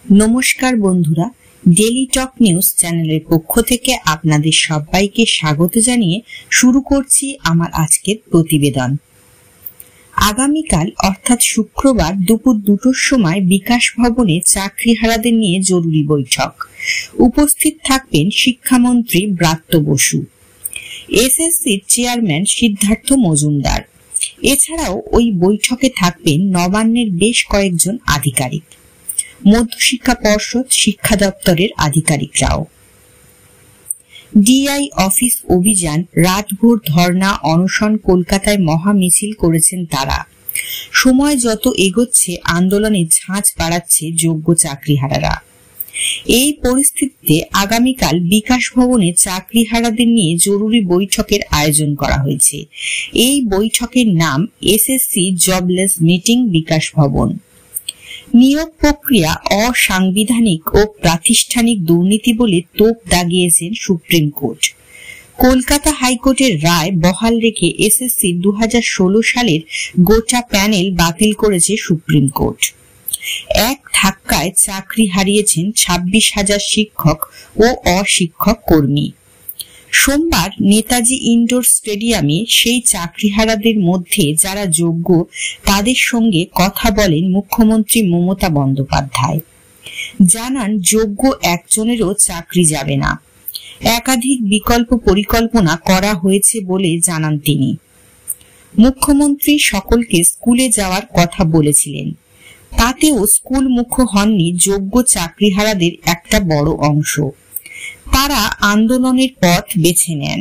नमस्कार बंधुरा डेली टक निউজ চ্যানেলের পক্ষ থেকে আপনাদের সবাইকে স্বাগত জানিয়ে শুরু করছি আমার আজকের প্রতিবেদন। আগামীকাল অর্থাৎ শুক্রবার দুপুর 2টার সময় বিকাশ ভবনে চাকরিহারাদের নিয়ে জরুরি বৈঠক। উপস্থিত থাকবেন শিক্ষামন্ত্রী ব্রাত্য বসু, এসএসসির চেয়ারম্যান সিদ্ধার্থ মজুমদার। এছাড়াও ওই বৈঠকে থাকবেন নবান্নের বেশ কয়েকজন আধিকারিক, মধ্যশিক্ষা পর্ষদ, শিক্ষা দপ্তরের আধিকারিকরাও। ডিআই অফিস অভিযান, রাতভর ধর্ণা অনশন, কলকাতায় মহা মিছিল করেছেন তারা। সময় যত এগোচ্ছে আন্দোলনের ঝাঁজ বাড়াচ্ছে যোগ্য চাকরিহারারা। এই পরিস্থিতিতে আগামীকাল বিকাশ ভবনে চাকরিহারাদের নিয়ে জরুরি বৈঠকের আয়োজন করা হয়েছে। এই বৈঠকের নাম এসএসসি জবলেস মিটিং বিকাশ ভবন। নিয়োগ প্রক্রিয়া অসাংবিধানিক ও প্রাতিষ্ঠানিক দুর্নীতি বলে তোপ দাগিয়েছেন সুপ্রিম কোর্ট। কলকাতা হাইকোর্টের রায় বহাল রেখে এসএসসি 2016 সালের গোটা প্যানেল বাতিল করেছে সুপ্রিম কোর্ট। এক ধাক্কায় চাকরি হারিয়েছেন 26,000 শিক্ষক ও অশিক্ষক কর্মী। সোমবার নেতাজি ইনডোর স্টেডিয়ামে সেই চাকরিহারাদের মধ্যে যারা যোগ্য তাদের সঙ্গে কথা বলেন মুখ্যমন্ত্রী মমতা বন্দ্যোপাধ্যায়। জানান যোগ্য একজনেরও চাকরি যাবে না, একাধিক বিকল্প পরিকল্পনা করা হয়েছে বলে জানান তিনি। মুখ্যমন্ত্রী সকলকে স্কুলে যাওয়ার কথা বলেছিলেন, তাতেও স্কুলমুখ হননি যোগ্য চাকরিহারাদের একটা বড় অংশ। তারা আন্দোলনের পথ বেছে নেন।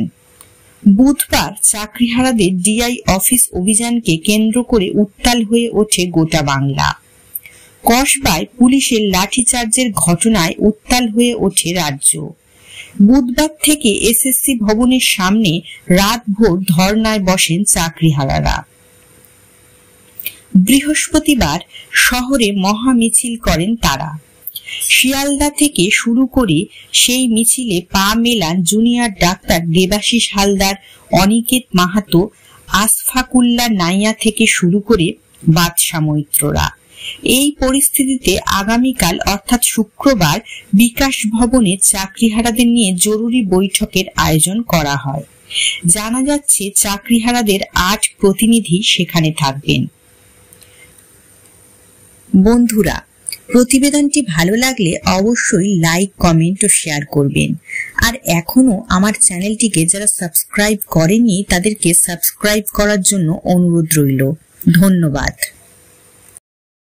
বুধবার চাকরিহারাদের ডিআই অফিস অভিযানকে কেন্দ্র করে উত্তাল হয়ে ওঠে গোটা বাংলা। কসবায় পুলিশের লাঠিচার্জের ঘটনায় উত্তাল হয়ে ওঠে রাজ্য। বুধবার থেকে এসএসসি ভবনের সামনে রাতভর ধর্নায় বসেন চাকরিহারারা। বৃহস্পতিবার শহরে মহা মিছিল করেন তারা। শিয়ালদা থেকে শুরু করে সেই মিছিলে পা মেলান জুনিয়র ডাক্তার দেবাশিস হালদার, অনিকেত মাহাতো, আশফাকুল্লাহ নাইয়া থেকে শুরু করে বাদশা মৈত্ররা। এই পরিস্থিতিতে আগামীকাল অর্থাৎ শুক্রবার বিকাশ ভবনে চাকরিহারাদের নিয়ে জরুরি বৈঠকের আয়োজন করা হয়। জানা যাচ্ছে চাকরিহারাদের 8 প্রতিনিধি সেখানে থাকবেন। বন্ধুরা, প্রতিবেদনটি ভালো লাগলে অবশ্যই লাইক, কমেন্ট ও শেয়ার করবেন। আর এখনো আমার চ্যানেলটিকে যারা সাবস্ক্রাইব করেননি তাদেরকে সাবস্ক্রাইব করার জন্য অনুরোধ রইল। ধন্যবাদ।